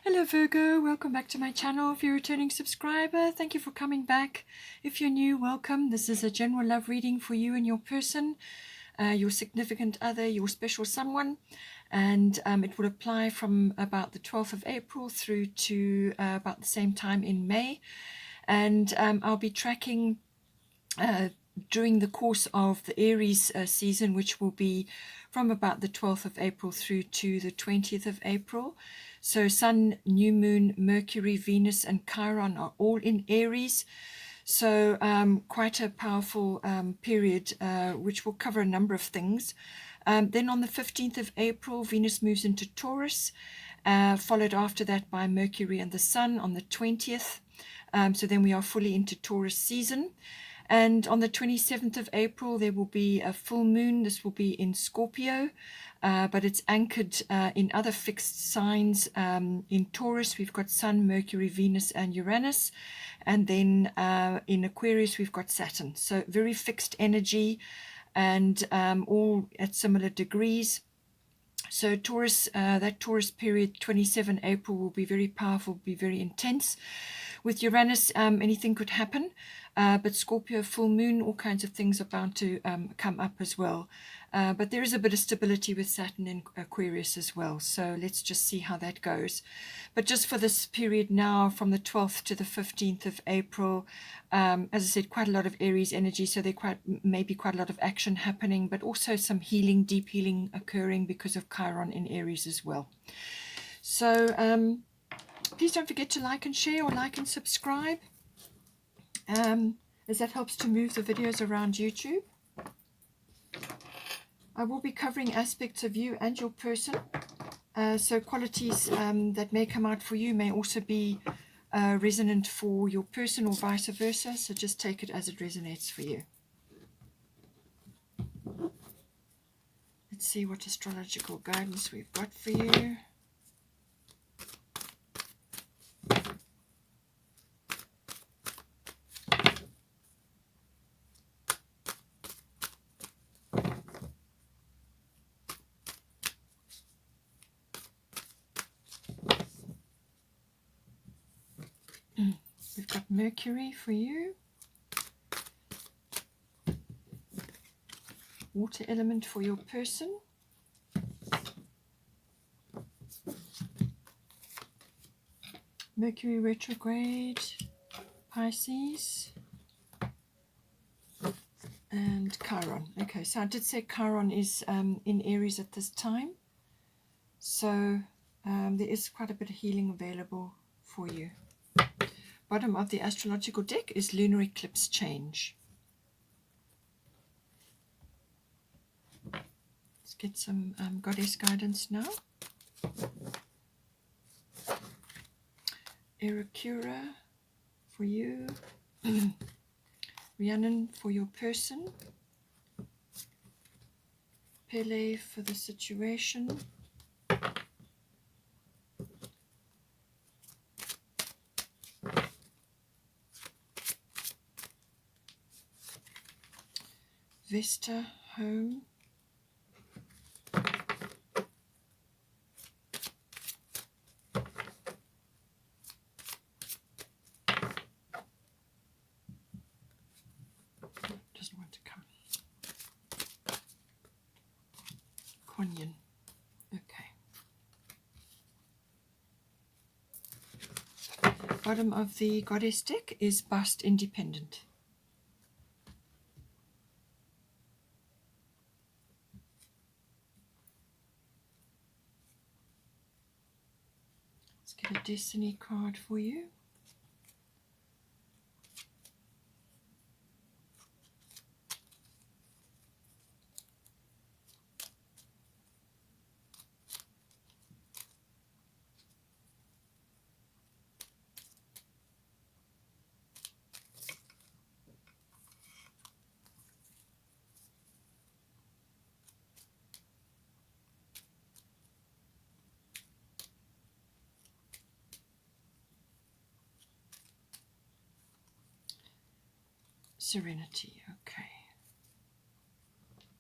Hello Virgo, welcome back to my channel. If you're a returning subscriber, thank you for coming back. If you're new, welcome. This is a general love reading for you and your person, your significant other, your special someone, and it will apply from about the 12th of April through to about the same time in May. And I'll be tracking during the course of the Aries season, which will be from about the 12th of April through to the 20th of April. So Sun, New Moon, Mercury, Venus and Chiron are all in Aries. So quite a powerful period which will cover a number of things. Then on the 15th of April, Venus moves into Taurus, followed after that by Mercury and the Sun on the 20th. So then we are fully into Taurus season. And on the 27th of April, there will be a full moon. This will be in Scorpio, but it's anchored in other fixed signs. In Taurus, we've got Sun, Mercury, Venus, and Uranus. And then in Aquarius, we've got Saturn. So very fixed energy and all at similar degrees. So Taurus, that Taurus period, 27 April, will be very powerful, be very intense. With Uranus, anything could happen, but Scorpio, full moon, all kinds of things are bound to come up as well. But there is a bit of stability with Saturn in Aquarius as well. So let's just see how that goes. But just for this period now, from the 12th to the 15th of April, as I said, quite a lot of Aries energy. So there maybe quite a lot of action happening, but also some healing, deep healing occurring because of Chiron in Aries as well. So please don't forget to like and share, or like and subscribe, as that helps to move the videos around YouTube. I will be covering aspects of you and your person, so qualities that may come out for you may also be resonant for your person or vice versa, so just take it as it resonates for you. Let's see what astrological guidance we've got for you. We've got Mercury for you, water element for your person, Mercury retrograde, Pisces, and Chiron. Okay, so I did say Chiron is in Aries at this time, so there is quite a bit of healing available for you. Bottom of the astrological deck is lunar eclipse change. Let's get some goddess guidance now. Ericura for you, Rhiannon for your person, Pele for the situation, Vesta home, doesn't want to come, Kuan-Yin. Okay. Bottom of the goddess deck is bust independent. Let's get a destiny card for you. Serenity. Okay.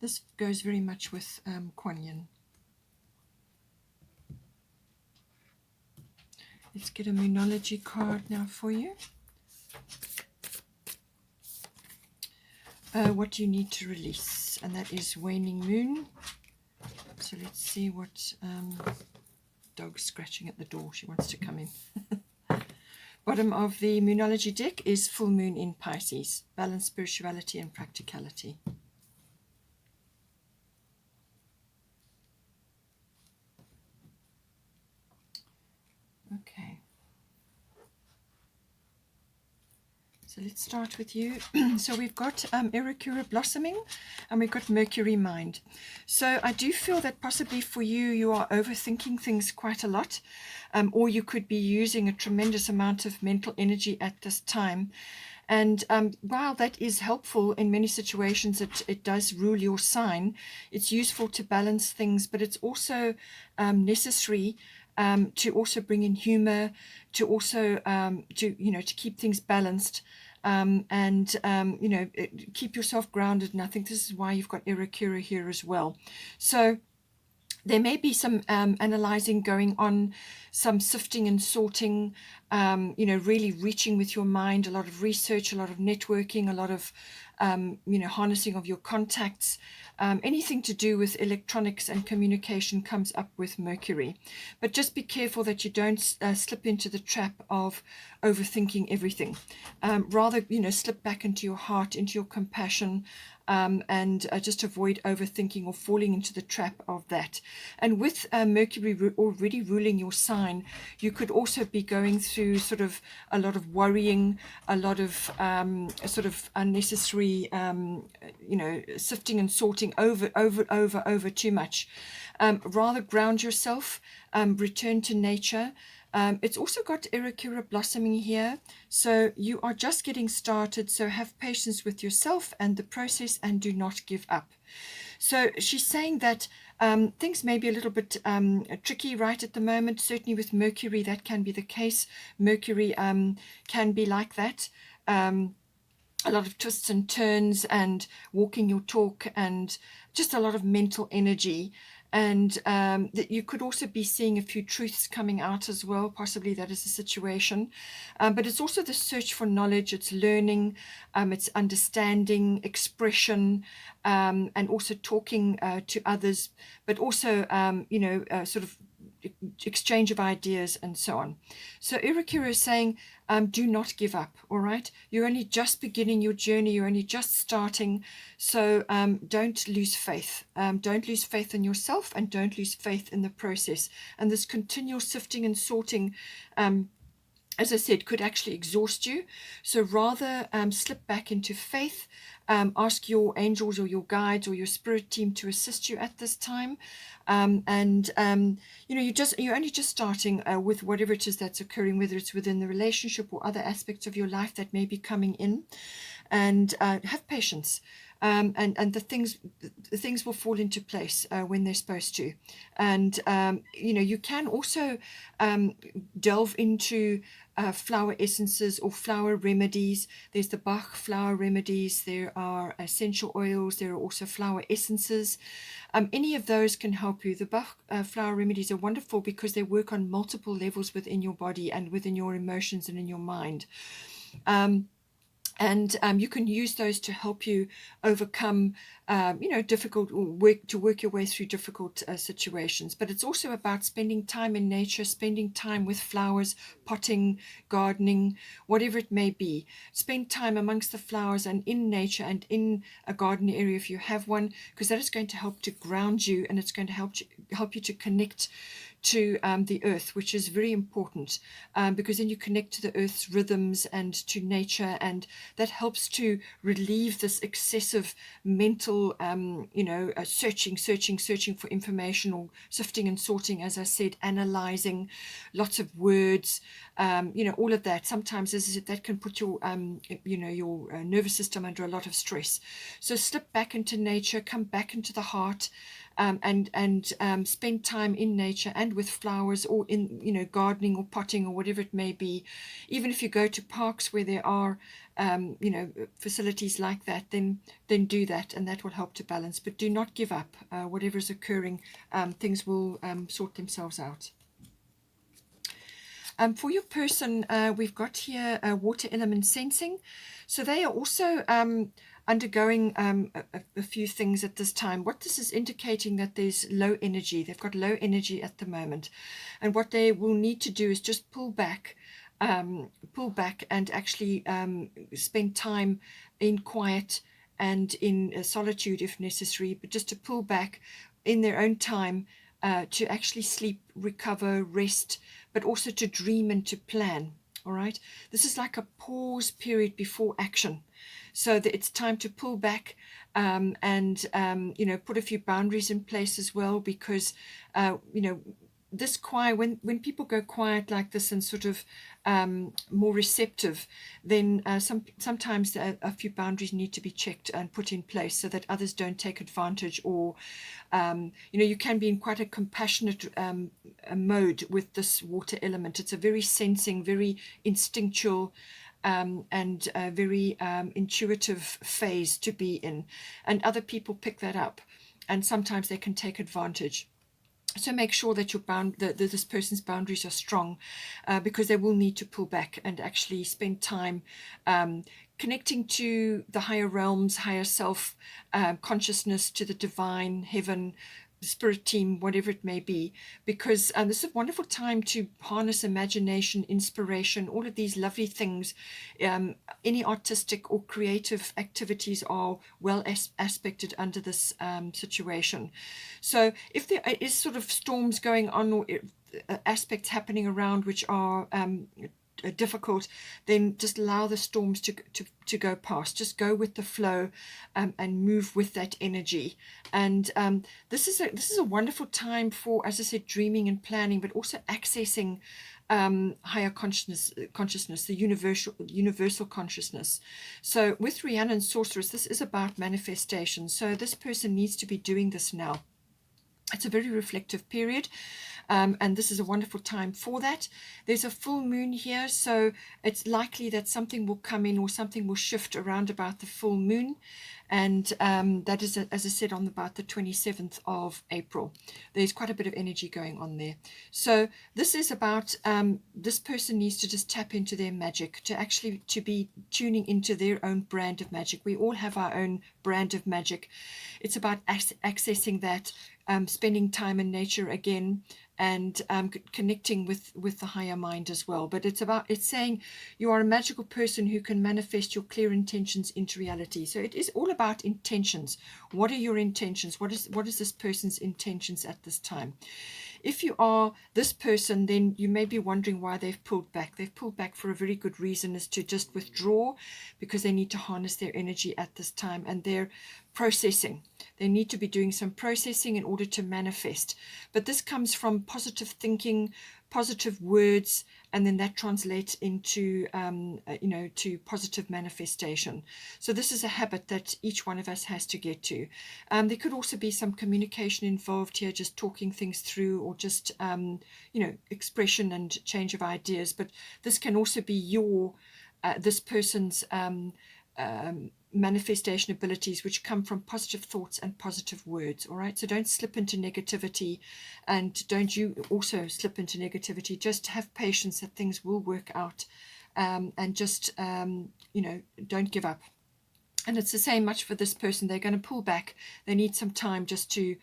This goes very much with Kuan-Yin. Let's get a Moonology card now for you. What do you need to release? And that is waning moon. So let's see what dog's scratching at the door. She wants to come in. Bottom of the Moonology deck is full moon in Pisces. Balance, spirituality and practicality. Okay. So let's start with you. So we've got Ericura blossoming and we've got Mercury mind. So I do feel that possibly for you, you are overthinking things quite a lot, or you could be using a tremendous amount of mental energy at this time. And while that is helpful in many situations, it does rule your sign. It's useful to balance things, but it's also necessary to also bring in humor, to also to keep things balanced, and keep yourself grounded. And I think this is why you've got Ericura here as well. So there may be some analyzing going on, some sifting and sorting, really reaching with your mind, a lot of research, a lot of networking, a lot of harnessing of your contacts. Anything to do with electronics and communication comes up with Mercury. But just be careful that you don't slip into the trap of overthinking everything. Rather, slip back into your heart, into your compassion, and just avoid overthinking or falling into the trap of that. And with Mercury already ruling your sign, you could also be going through sort of a lot of worrying, a lot of sort of unnecessary, sifting and sorting over too much. Rather ground yourself, return to nature. It's also got Ericura blossoming here, so you are just getting started, so have patience with yourself and the process and do not give up. So she's saying that things may be a little bit tricky right at the moment. Certainly with Mercury that can be the case. Mercury can be like that. A lot of twists and turns and walking your talk and just a lot of mental energy. And that you could also be seeing a few truths coming out as well. Possibly that is the situation. But it's also the search for knowledge. It's learning, it's understanding, expression, and also talking to others, but also, sort of exchange of ideas and so on. So Ericura is saying, do not give up, all right? You're only just beginning your journey. You're only just starting. So don't lose faith. Don't lose faith in yourself and don't lose faith in the process. And this continual sifting and sorting, as I said, could actually exhaust you. So rather slip back into faith. Ask your angels or your guides or your spirit team to assist you at this time. You're only just starting with whatever it is that's occurring, whether it's within the relationship or other aspects of your life that may be coming in. And have patience. And the things will fall into place when they're supposed to. And you can also delve into flower essences or flower remedies. There's the Bach flower remedies. There are essential oils. There are also flower essences. Any of those can help you. The Bach flower remedies are wonderful because they work on multiple levels within your body and within your emotions and in your mind. And you can use those to help you overcome, difficult work your way through difficult situations. But it's also about spending time in nature, spending time with flowers, potting, gardening, whatever it may be. Spend time amongst the flowers and in nature and in a garden area if you have one, because that is going to help to ground you and it's going to help you to connect to the earth, which is very important, because then you connect to the earth's rhythms and to nature, and that helps to relieve this excessive mental searching for information, or sifting and sorting, as I said, analyzing, lots of words, all of that. Sometimes that can put your your nervous system under a lot of stress. So slip back into nature, come back into the heart, and spend time in nature and with flowers, or in gardening or potting or whatever it may be. Even if you go to parks where there are facilities like that, then do that, and that will help to balance. But do not give up. Whatever is occurring, things will sort themselves out. For your person, we've got here water element sensing. So they are also undergoing a few things at this time. What this is indicating that there's low energy. They've got low energy at the moment. And what they will need to do is just pull back and actually spend time in quiet and in solitude if necessary, but just to pull back in their own time to actually sleep, recover, rest, but also to dream and to plan. All right. This is like a pause period before action. So that it's time to pull back and, put a few boundaries in place as well, because, this quiet, when people go quiet like this and sort of more receptive, then sometimes a few boundaries need to be checked and put in place so that others don't take advantage, or you can be in quite a compassionate mode with this water element. It's a very sensing, very instinctual and a very intuitive phase to be in, and other people pick that up, and sometimes they can take advantage. So make sure that this person's boundaries are strong, because they will need to pull back and actually spend time connecting to the higher realms, higher self, consciousness, to the divine, heaven, spirit team, whatever it may be, because this is a wonderful time to harness imagination, inspiration, all of these lovely things. Any artistic or creative activities are well aspected under this situation. So if there is sort of storms going on, or aspects happening around which are difficult, then just allow the storms to go past. Just go with the flow and move with that energy. And this is a wonderful time for, as I said, dreaming and planning, but also accessing higher consciousness, the universal consciousness. So with Rhiannon Sorceress, this is about manifestation. So this person needs to be doing this now. It's a very reflective period, and this is a wonderful time for that. There's a full moon here, so it's likely that something will come in or something will shift around about the full moon, and that is, as I said, on about the 27th of April. There's quite a bit of energy going on there. So this is about this person needs to just tap into their magic, to be tuning into their own brand of magic. We all have our own brand of magic. It's about accessing that, spending time in nature again, and connecting with the higher mind as well. But it's saying you are a magical person who can manifest your clear intentions into reality. So it is all about intentions. What are your intentions? What is this person's intentions at this time? If you are this person, then you may be wondering why they've pulled back. They've pulled back for a very good reason, is to just withdraw, because they need to harness their energy at this time, and they're processing. They need to be doing some processing in order to manifest. But this comes from positive thinking, positive words, and then that translates into to positive manifestation. So this is a habit that each one of us has to get to. There could also be some communication involved here, just talking things through, or just expression and change of ideas. But this can also be this person's manifestation abilities, which come from positive thoughts and positive words. All right, so don't slip into negativity, and don't you also slip into negativity. Just have patience that things will work out, and just don't give up. And it's the same much for this person. They're going to pull back. They need some time just to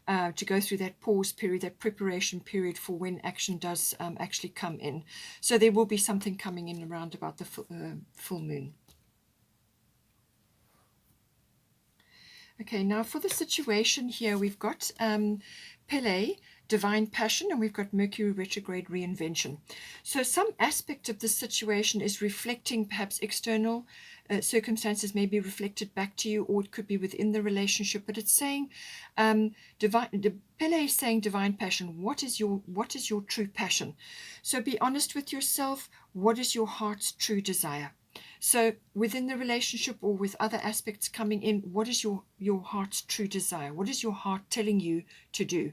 go through that pause period, that preparation period for when action does actually come in. So there will be something coming in around about the full moon. Okay, now for the situation here, we've got Pele, divine passion, and we've got Mercury retrograde, reinvention. So some aspect of this situation is reflecting perhaps external circumstances, may be reflected back to you, or it could be within the relationship. But it's saying Pele is saying divine passion. What is your true passion? So be honest with yourself. What is your heart's true desire? So within the relationship or with other aspects coming in, what is your heart's true desire? What is your heart telling you to do?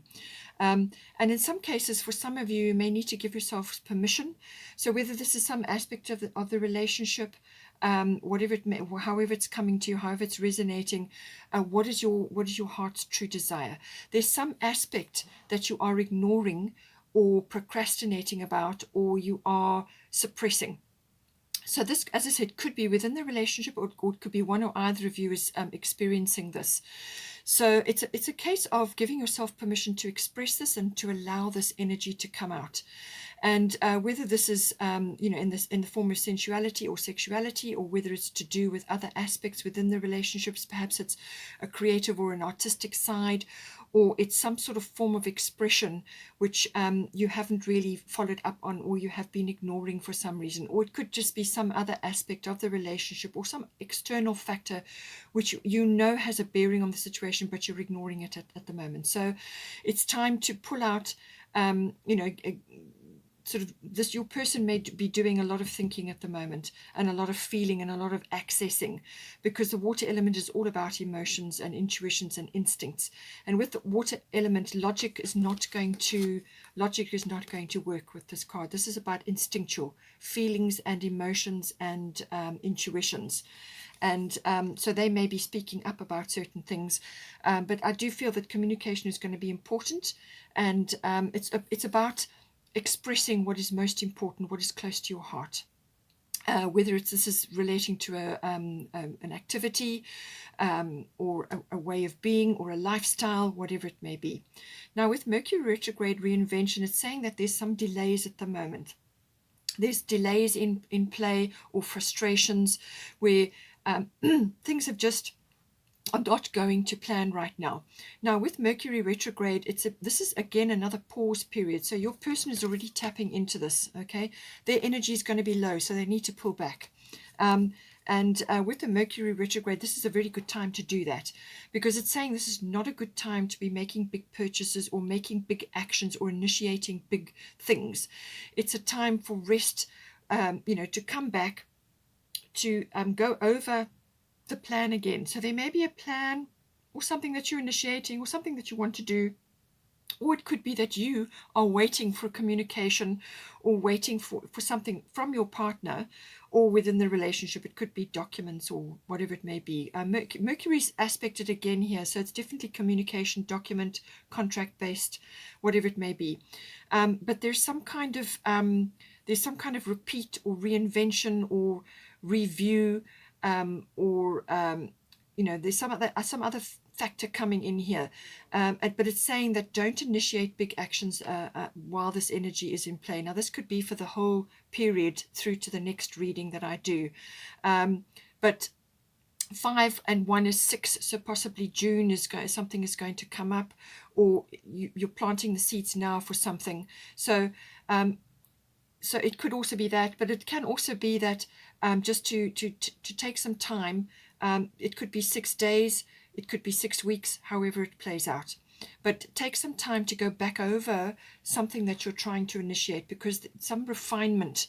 And in some cases, for some of you, you may need to give yourself permission. So whether this is some aspect of the relationship, whatever it may, however it's coming to you, however it's resonating, what is your heart's true desire? There's some aspect that you are ignoring or procrastinating about, or you are suppressing. So this, as I said, could be within the relationship, or it could be one or either of you is experiencing this. So it's a case of giving yourself permission to express this and to allow this energy to come out. And whether this is, in the form of sensuality or sexuality, or whether it's to do with other aspects within the relationships, perhaps it's a creative or an artistic side, or it's some sort of form of expression which you haven't really followed up on, or you have been ignoring for some reason, or it could just be some other aspect of the relationship or some external factor which has a bearing on the situation, but you're ignoring it at the moment. So it's time to pull out, sort of this. Your person may be doing a lot of thinking at the moment, and a lot of feeling, and a lot of accessing, because the water element is all about emotions and intuitions and instincts. And with the water element, logic is not going to work with this card. This is about instinctual feelings and emotions and intuitions. And so they may be speaking up about certain things, but I do feel that communication is going to be important, and it's about expressing what is most important, what is close to your heart. Whether this is relating to an activity, or a way of being, or a lifestyle, whatever it may be. Now, with Mercury retrograde reinvention, it's saying that there's some delays at the moment. There's delays in play, or frustrations where things are not going to plan right now. Now, with Mercury retrograde, this is again another pause period. So your person is already tapping into this, okay? Their energy is going to be low, so they need to pull back. And with the Mercury retrograde, this is a very good time to do that, because it's saying this is not a good time to be making big purchases or making big actions or initiating big things. It's a time for rest, to come back, to go over the plan again. So there may be a plan or something that you're initiating or something that you want to do, or it could be that you are waiting for communication or waiting for something from your partner or within the relationship. It could be documents or whatever it may be. Mercury's aspected again here, so it's definitely communication, document, contract based, whatever it may be. But there's some kind of repeat or reinvention or review, there's some other factor coming in here, but it's saying that don't initiate big actions while this energy is in play. Now, this could be for the whole period through to the next reading that I do, but 5 and 1 is 6, so possibly June something is going to come up, or you're planting the seeds now for something. So it could also be that, but it can also be that just to take some time. It could be 6 days, it could be 6 weeks, however it plays out. But take some time to go back over something that you're trying to initiate, because some refinement,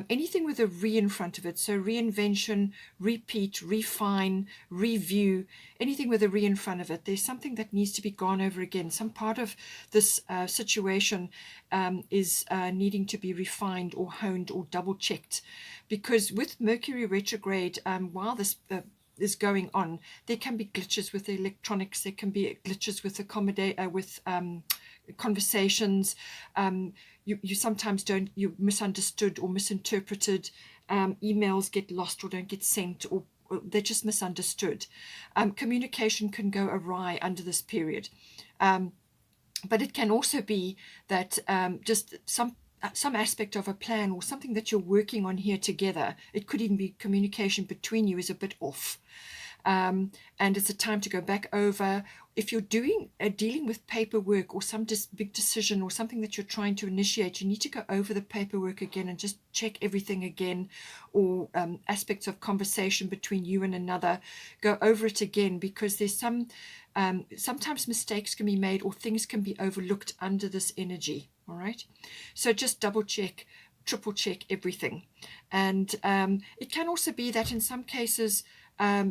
anything with a re in front of it, so reinvention, repeat, refine, review, anything with a re in front of it, there's something that needs to be gone over again. Some part of this situation is needing to be refined or honed or double checked, because with Mercury retrograde, while this is going on, there can be glitches with the electronics, there can be glitches with conversations. You sometimes you're misunderstood or misinterpreted. Emails get lost or don't get sent, or they're just misunderstood. Communication can go awry under this period. But it can also be that just some aspect of a plan or something that you're working on here together, it could even be communication between you, is a bit off. And it's a time to go back over. If you're dealing with paperwork or some big decision or something that you're trying to initiate, you need to go over the paperwork again and just check everything again, or aspects of conversation between you and another, go over it again, because there's sometimes mistakes can be made or things can be overlooked under this energy. All right, so just double check, triple check everything. And it can also be that in some cases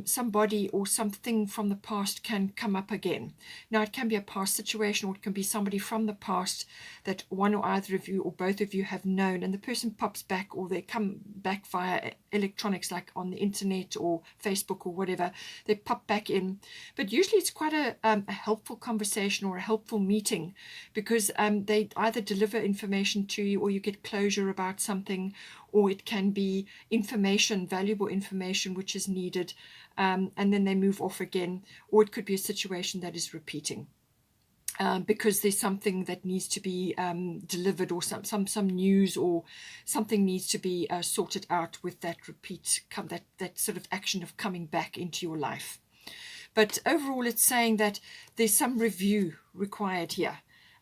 somebody or something from the past can come up again. Now, it can be a past situation, or it can be somebody from the past that one or either of you or both of you have known, and the person pops back, or they come back via electronics, like on the internet or Facebook or whatever. They pop back in. But usually it's quite a helpful conversation or a helpful meeting, because they either deliver information to you, or you get closure about something, or it can be information, valuable information, which is needed, and then they move off again. Or it could be a situation that is repeating, because there's something that needs to be delivered, or some news, or something needs to be sorted out with that that sort of action of coming back into your life. But overall, it's saying that there's some review required here.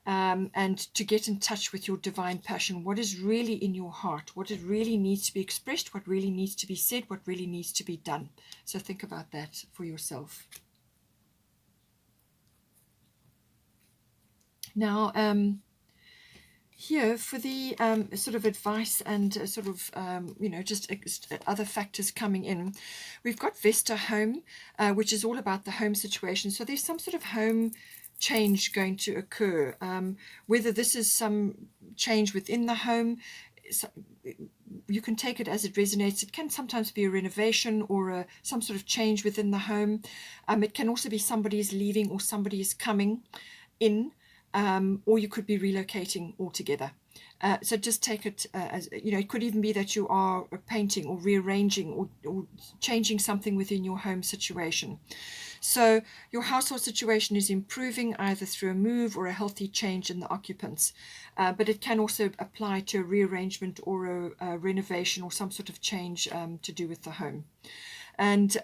And to get in touch with your divine passion, what is really in your heart, what it really needs to be expressed, what really needs to be said, what really needs to be done. So think about that for yourself. Now, here for the sort of advice and sort of, just other factors coming in, we've got Vesta Home, which is all about the home situation. So there's some sort of home change going to occur, whether this is some change within the home. You can take it as it resonates. It can sometimes be a renovation or some sort of change within the home. It can also be somebody is leaving or somebody is coming in, or you could be relocating altogether. So just take it as, it could even be that you are painting or rearranging or changing something within your home situation. So your household situation is improving either through a move or a healthy change in the occupants. But it can also apply to a rearrangement or a renovation or some sort of change to do with the home. And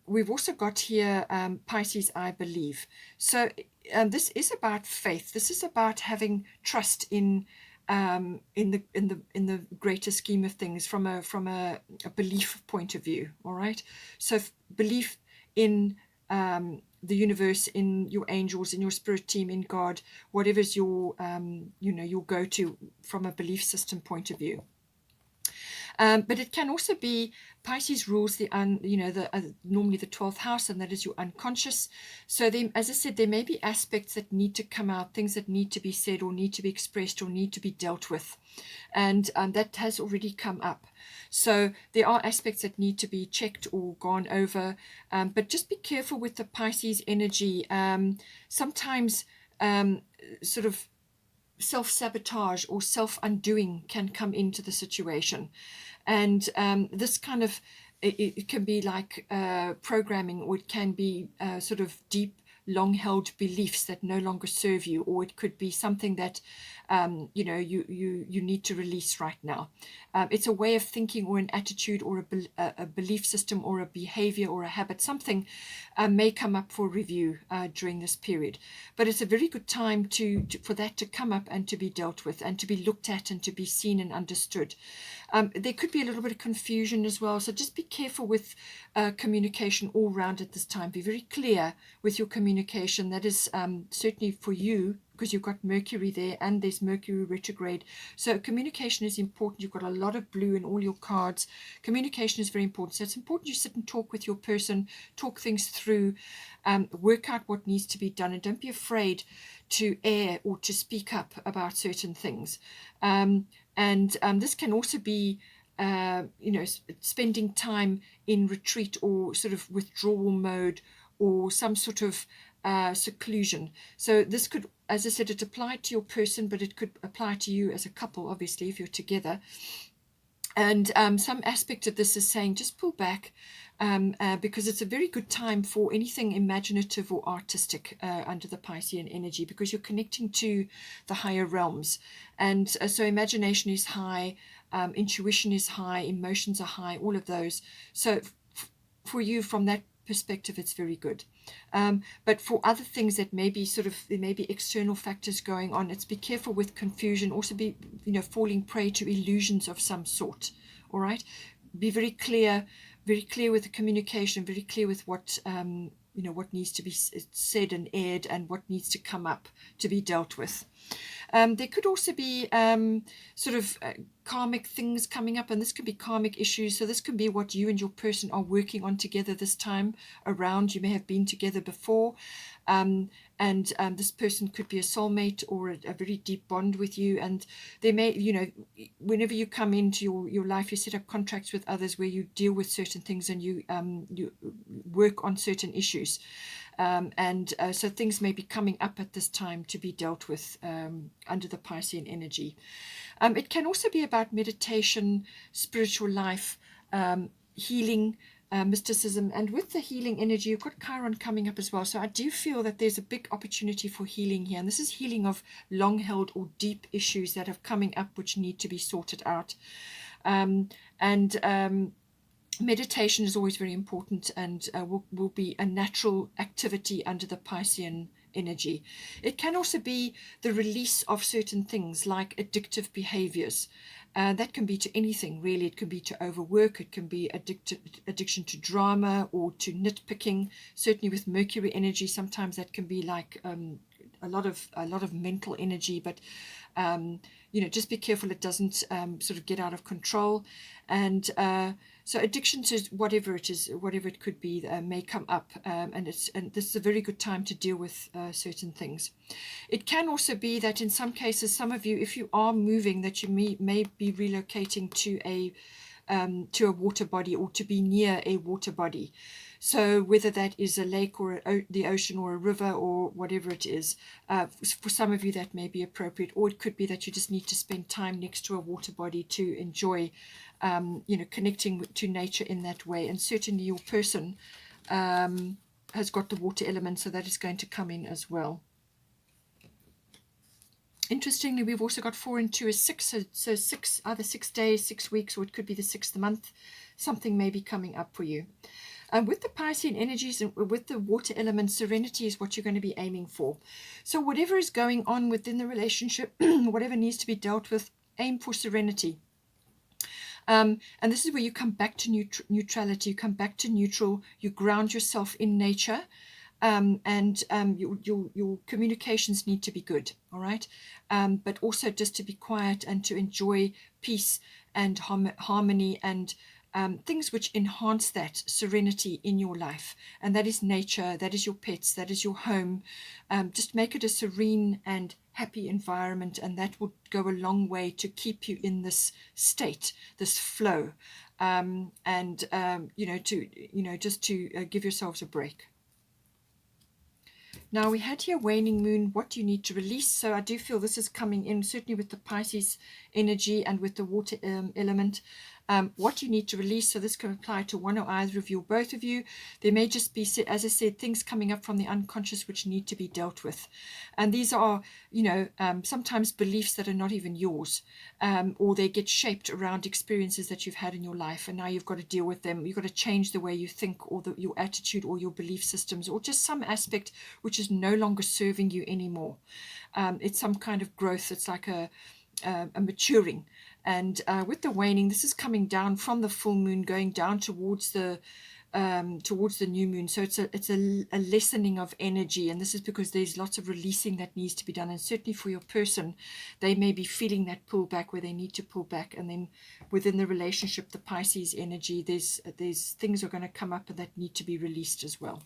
we've also got here Pisces, I believe. So this is about faith. This is about having trust in the greater scheme of things, from a belief point of view. All right. So belief in the universe, in your angels, in your spirit team, in God, whatever's your your go-to from a belief system point of view. But it can also be Pisces rules normally the 12th house, and that is your unconscious. So then, as I said, there may be aspects that need to come out, things that need to be said or need to be expressed or need to be dealt with, and that has already come up. So there are aspects that need to be checked or gone over, but just be careful with the Pisces energy. Sometimes sort of self-sabotage or self-undoing can come into the situation, and this kind of it can be like programming, or it can be sort of deep, long-held beliefs that no longer serve you, or it could be something that you need to release right now. It's a way of thinking or an attitude or a belief system or a behavior or a habit. Something may come up for review during this period, but it's a very good time for that to come up and to be dealt with and to be looked at and to be seen and understood. There could be a little bit of confusion as well, so just be careful with communication all round at this time. Be very clear with your communication. That is certainly for you, because you've got Mercury there and there's Mercury retrograde. So communication is important. You've got a lot of blue in all your cards. Communication is very important. So it's important you sit and talk with your person, talk things through, work out what needs to be done, and don't be afraid to air or to speak up about certain things. And this can also be spending time in retreat or sort of withdrawal mode, or some sort of seclusion. So this could, as I said, it applied to your person, but it could apply to you as a couple, obviously, if you're together. And some aspect of this is saying just pull back, because it's a very good time for anything imaginative or artistic under the Piscean energy, because you're connecting to the higher realms. And so imagination is high, intuition is high, emotions are high, all of those. So for you, from that perspective, it's very good. But for other things that may be there may be external factors going on, it's be careful with confusion. Also be falling prey to illusions of some sort. All right, be very clear with the communication, very clear with what what needs to be said and aired, and what needs to come up to be dealt with. There could also be sort of karmic things coming up, and this could be karmic issues. So this could be what you and your person are working on together this time around. You may have been together before, and this person could be a soulmate or a very deep bond with you. And they may, you know, whenever you come into your life, you set up contracts with others where you deal with certain things and you work on certain issues. So things may be coming up at this time to be dealt with under the Piscean energy. It can also be about meditation, spiritual life, healing, mysticism, and with the healing energy, you've got Chiron coming up as well. So I do feel that there's a big opportunity for healing here, and this is healing of long-held or deep issues that are coming up which need to be sorted out. Meditation is always very important, and will be a natural activity under the Piscean energy. It can also be the release of certain things like addictive behaviors. That can be to anything, really. It can be to overwork, it can be addiction to drama or to nitpicking. Certainly with Mercury energy, sometimes that can be like a lot of mental energy, but just be careful it doesn't sort of get out of control. And so addiction to whatever it is, whatever it could be, may come up, and this is a very good time to deal with certain things. It can also be that in some cases, some of you, if you are moving, that you may be relocating to a water body or to be near a water body. So whether that is a lake or the ocean or a river or whatever it is, for some of you that may be appropriate, or it could be that you just need to spend time next to a water body to enjoy, connecting to nature in that way. And certainly your person has got the water element, so that is going to come in as well. Interestingly, we've also got 4 and 2 is 6, so 6, either 6 days, 6 weeks, or it could be the 6th month. Something may be coming up for you. With the Piscean energies and with the water element, serenity is what you're going to be aiming for. So whatever is going on within the relationship, whatever needs to be dealt with, aim for serenity. And this is where you come back to neutrality, you come back to neutral, you ground yourself in nature. Your communications need to be good, all right? But also just to be quiet and to enjoy peace and harmony and things which enhance that serenity in your life. And that is nature, that is your pets, that is your home. Just make it a serene and happy environment, and that will go a long way to keep you in this state, this flow, just to give yourselves a break. Now we had here waning moon, what you need to release. So I do feel this is coming in, certainly with the Pisces energy and with the water element. What you need to release, so this can apply to one or either of you or both of you. There may just be, as I said, things coming up from the unconscious which need to be dealt with. And these are, sometimes beliefs that are not even yours, or they get shaped around experiences that you've had in your life, and now you've got to deal with them. You've got to change the way you think, or your attitude, or your belief systems, or just some aspect which is no longer serving you anymore. It's some kind of growth. It's like a maturing. And with the waning, this is coming down from the full moon, going down towards the new moon. So it's a lessening of energy, and this is because there's lots of releasing that needs to be done. And certainly for your person, they may be feeling that pull back where they need to pull back. And then within the relationship, the Pisces energy, there's things are going to come up and that need to be released as well.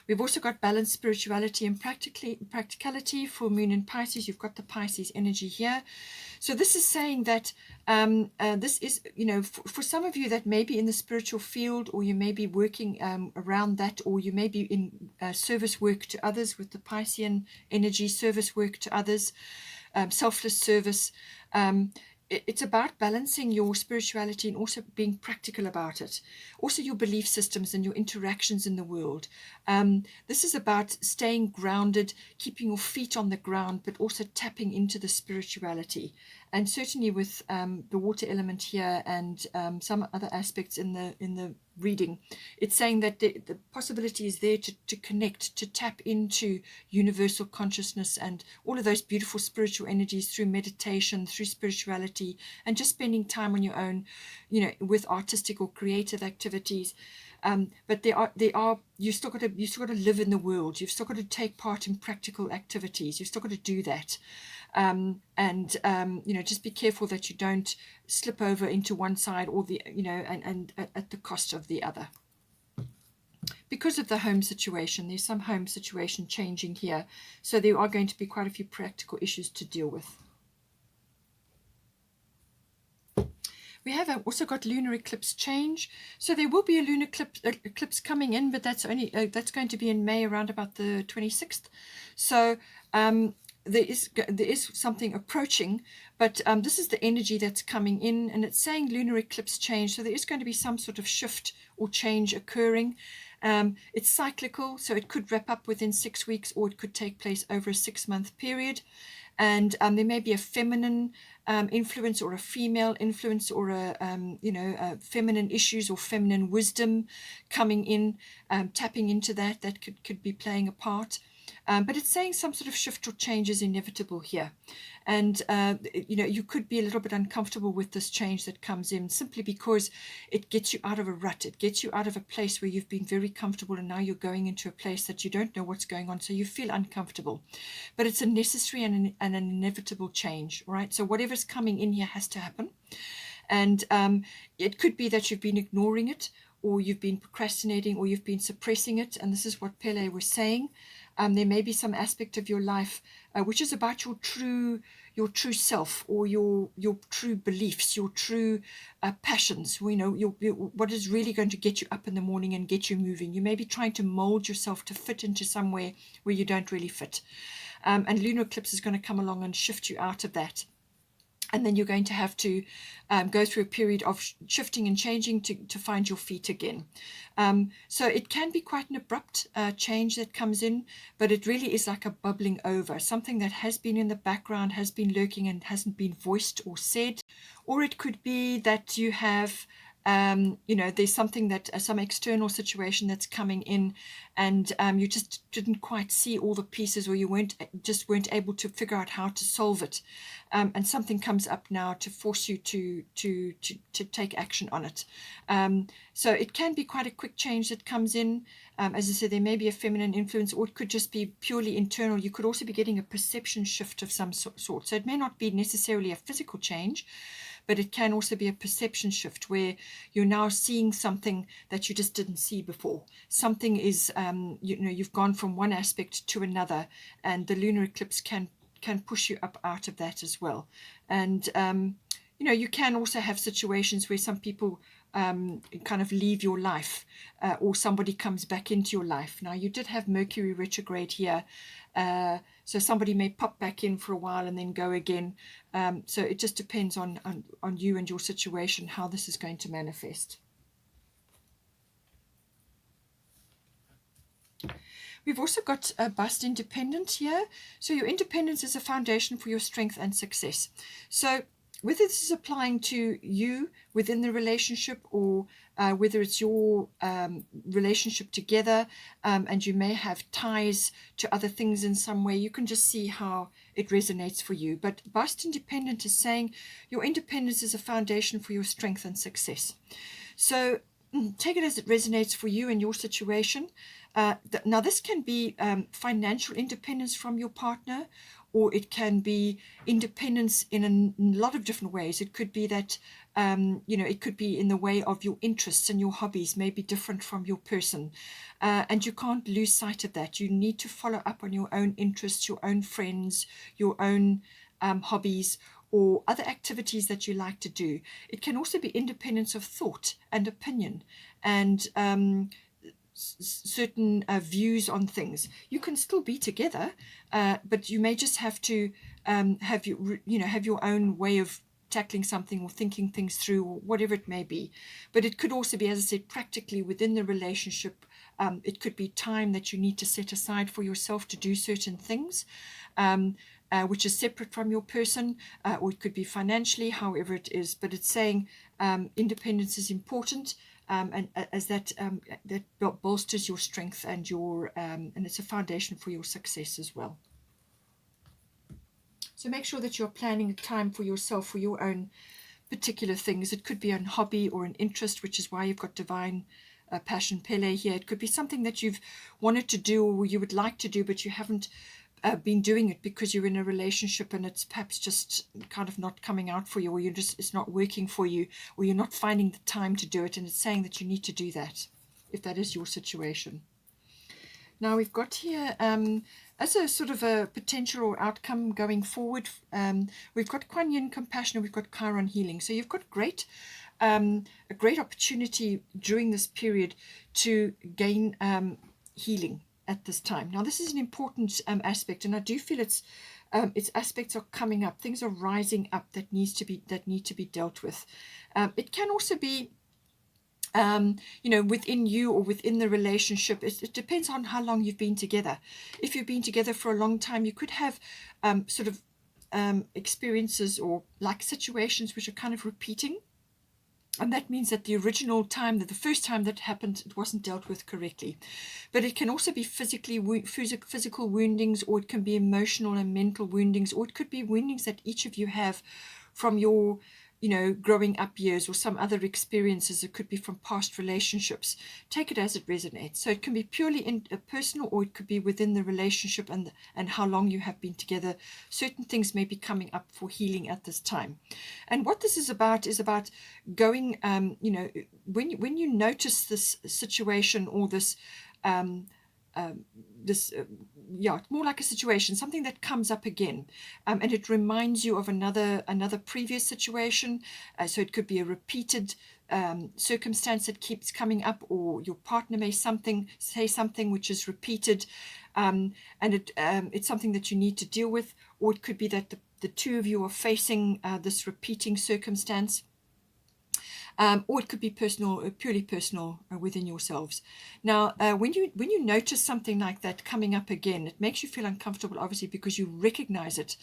We've also got balance, spirituality, and practicality. Full moon in Pisces, you've got the Pisces energy here. So this is saying that this is, for some of you that may be in the spiritual field, or you may be working around that, or you may be in service work to others with the Piscean energy, service work to others, selfless service. It's about balancing your spirituality and also being practical about it. Also your belief systems and your interactions in the world. This is about staying grounded, keeping your feet on the ground, but also tapping into the spirituality. And certainly with the water element here and some other aspects in the reading, it's saying that the possibility is there to connect, to tap into universal consciousness and all of those beautiful spiritual energies through meditation, through spirituality, and just spending time on your own, with artistic or creative activities. But you still got to live in the world. You've still got to take part in practical activities. You've still got to do that. Just be careful that you don't slip over into one side or the, and at the cost of the other. Because of the home situation, there's some home situation changing here. So there are going to be quite a few practical issues to deal with. We have also got lunar eclipse change. So there will be a lunar eclipse coming in, but that's going to be in May around about the 26th. So there is something approaching, but this is the energy that's coming in, and it's saying lunar eclipse change. So there is going to be some sort of shift or change occurring. It's cyclical, so it could wrap up within 6 weeks, or it could take place over a 6-month period. And there may be a feminine influence or a female influence, or a feminine issues or feminine wisdom coming in, tapping into that could be playing a part. But it's saying some sort of shift or change is inevitable here. And, you could be a little bit uncomfortable with this change that comes in, simply because it gets you out of a rut. It gets you out of a place where you've been very comfortable, and now you're going into a place that you don't know what's going on, so you feel uncomfortable. But it's a necessary and an inevitable change, right? So whatever's coming in here has to happen. And it could be that you've been ignoring it, or you've been procrastinating, or you've been suppressing it. And this is what Pele was saying. There may be some aspect of your life which is about your true self, or your true beliefs, your true passions. What is really going to get you up in the morning and get you moving. You may be trying to mold yourself to fit into somewhere where you don't really fit. And lunar eclipse is going to come along and shift you out of that. And then you're going to have to go through a period of shifting and changing to find your feet again. So it can be quite an abrupt change that comes in, but it really is like a bubbling over, something that has been in the background, has been lurking and hasn't been voiced or said. Or it could be that you have there's something that some external situation that's coming in, and you just didn't quite see all the pieces, or you weren't able to figure out how to solve it, and something comes up now to force you to take action on it. So it can be quite a quick change that comes in. As I said, there may be a feminine influence, or it could just be purely internal. You could also be getting a perception shift of some sort. So it may not be necessarily a physical change, but it can also be a perception shift where you're now seeing something that you just didn't see before. Something is, you've gone from one aspect to another, and the lunar eclipse can push you up out of that as well. And, you can also have situations where some people kind of leave your life, or somebody comes back into your life. Now, you did have Mercury retrograde here, so somebody may pop back in for a while and then go again. So it just depends on you and your situation, how this is going to manifest. We've also got a bust independent here. So your independence is a foundation for your strength and success. So whether this is applying to you within the relationship, or whether it's your relationship together, and you may have ties to other things in some way, you can just see how it resonates for you. But bust independent is saying your independence is a foundation for your strength and success. So take it as it resonates for you and your situation. Now, this can be financial independence from your partner, or it can be independence in a lot of different ways. It could be that, it could be in the way of your interests, and your hobbies may be different from your person. And you can't lose sight of that. You need to follow up on your own interests, your own friends, your own hobbies, or other activities that you like to do. It can also be independence of thought and opinion, and certain views on things. You can still be together, but you may just have to have your own way of tackling something, or thinking things through, or whatever it may be. But it could also be, as I said, practically within the relationship. It could be time that you need to set aside for yourself to do certain things, which is separate from your person, or it could be financially, however it is. But it's saying independence is important, and as that bolsters your strength and and it's a foundation for your success as well. So make sure that you're planning time for yourself, for your own particular things. It could be a hobby or an interest, which is why you've got divine passion pele here. It could be something that you've wanted to do or you would like to do, but you haven't been doing it because you're in a relationship and it's perhaps just kind of not coming out for you, or it's not working for you, or you're not finding the time to do it, and it's saying that you need to do that if that is your situation. Now we've got here as a sort of a potential or outcome going forward, we've got Kuan Yin compassion and we've got Chiron healing. So you've got a great opportunity during this period to gain healing at this time. Now this is an important aspect, and I do feel its aspects are coming up. Things are rising up that need to be dealt with. It can also be within you or within the relationship. It depends on how long you've been together. If you've been together for a long time, you could have sort of experiences or like situations which are kind of repeating. And that means that the original time, that the first time that happened, it wasn't dealt with correctly. But it can also be physical woundings, or it can be emotional and mental woundings, or it could be woundings that each of you have from your growing up years or some other experiences. It could be from past relationships. Take it as it resonates. So it can be purely personal, or it could be within the relationship and how long you have been together. Certain things may be coming up for healing at this time. And what this is about going, when you notice this situation or this, more like a situation, something that comes up again, and it reminds you of another previous situation. So it could be a repeated circumstance that keeps coming up, or your partner may say something which is repeated, and it's something that you need to deal with, or it could be that the two of you are facing this repeating circumstance. Or it could be personal, purely personal within yourselves. Now, when you notice something like that coming up again, it makes you feel uncomfortable, obviously, because you recognize it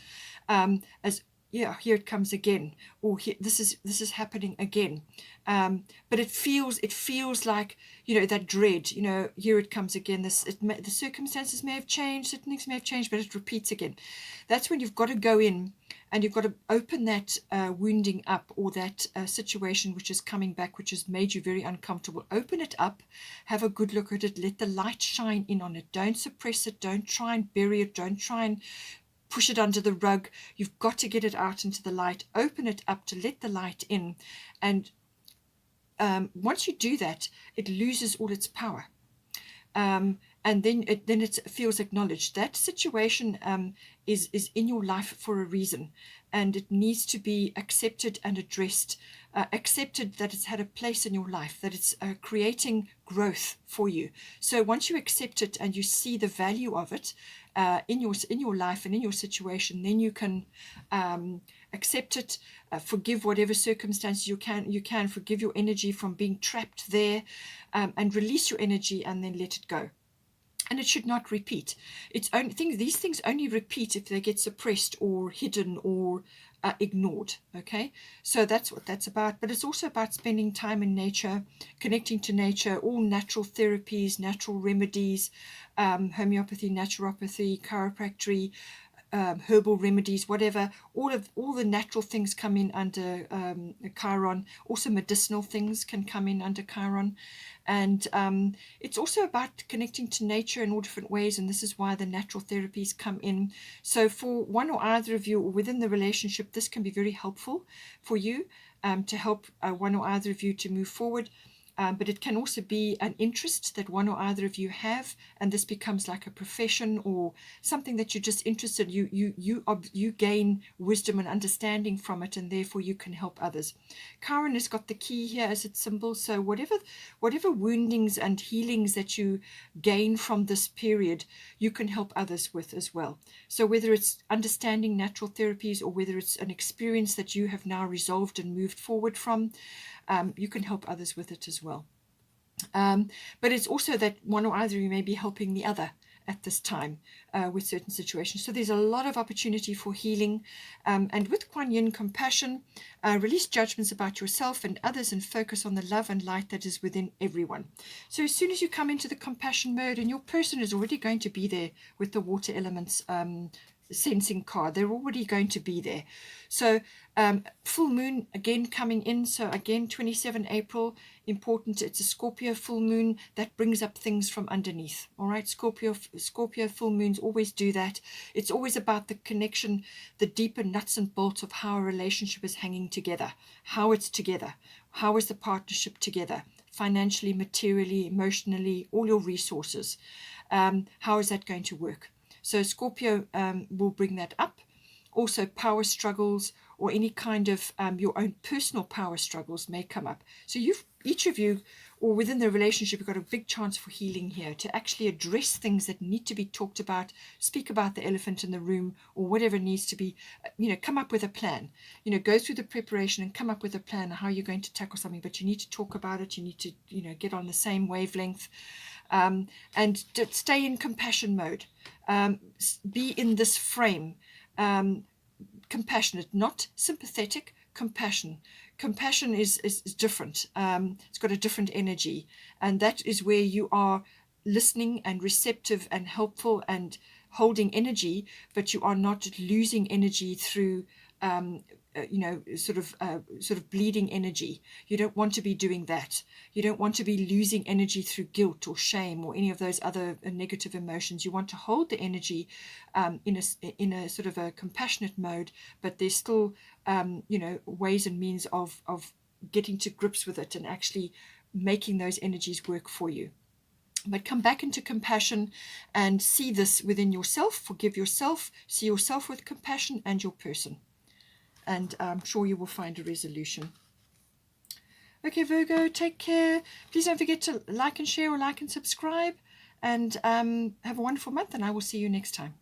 as, yeah, here it comes again, or this is happening again. But it feels like, that dread, here it comes again. The circumstances may have changed, certain things may have changed, but it repeats again. That's when you've got to go in and you've got to open that wounding up, or that situation which is coming back, which has made you very uncomfortable. Open it up, have a good look at it, let the light shine in on it. Don't suppress it, don't try and bury it, don't try and push it under the rug. You've got to get it out into the light. Open it up to let the light in. And once you do that, it loses all its power. And then it feels acknowledged. That situation is in your life for a reason, and it needs to be accepted and addressed. Accepted that it's had a place in your life, that it's creating growth for you. So once you accept it and you see the value of it in your life and in your situation, then you can accept it, forgive whatever circumstances you can forgive your energy from being trapped there, and release your energy and then let it go. And it should not repeat. These things only repeat if they get suppressed or hidden or ignored. Okay, so that's what that's about. But it's also about spending time in nature, connecting to nature, all natural therapies, natural remedies, homeopathy, naturopathy, chiropractic, herbal remedies, whatever. All the natural things come in under Chiron. Also medicinal things can come in under Chiron. And it's also about connecting to nature in all different ways, and this is why the natural therapies come in. So for one or either of you, or within the relationship, this can be very helpful for you to help one or either of you to move forward. But it can also be an interest that one or either of you have, and this becomes like a profession or something that you're just interested. You gain wisdom and understanding from it, and therefore you can help others. Chiron has got the key here as its symbol. So whatever woundings and healings that you gain from this period, you can help others with as well. So whether it's understanding natural therapies, or whether it's an experience that you have now resolved and moved forward from, you can help others with it as well. But it's also that one or either of you may be helping the other at this time with certain situations. So there's a lot of opportunity for healing. And with Kuan Yin compassion, release judgments about yourself and others, and focus on the love and light that is within everyone. So as soon as you come into the compassion mode, and your person is already going to be there with the water elements sensing card. They're already going to be there. So full moon again coming in. So again, 27 April, important. It's a Scorpio full moon that brings up things from underneath. All right, Scorpio full moons always do that. It's always about the connection, the deeper nuts and bolts of how a relationship is hanging together, how it's together, how is the partnership together, financially, materially, emotionally, all your resources. How is that going to work? So Scorpio will bring that up. Also, power struggles or any kind of your own personal power struggles may come up. So each of you, or within the relationship, you've got a big chance for healing here, to actually address things that need to be talked about, speak about the elephant in the room, or whatever needs to be, come up with a plan. Go through the preparation and come up with a plan how you're going to tackle something, but you need to talk about it. You need to, get on the same wavelength. And stay in compassion mode. Be in this frame. Compassionate, not sympathetic. Compassion is different. It's got a different energy, and that is where you are listening and receptive and helpful and holding energy, but you are not losing energy through sort of bleeding energy. You don't want to be doing that. You don't want to be losing energy through guilt or shame or any of those other negative emotions. You want to hold the energy in a sort of a compassionate mode, but there's still ways and means of getting to grips with it and actually making those energies work for you. But come back into compassion and see this within yourself. Forgive yourself. See yourself with compassion and your person. And I'm sure you will find a resolution. Okay, Virgo, take care. Please don't forget to like and share or like and subscribe. And have a wonderful month, and I will see you next time.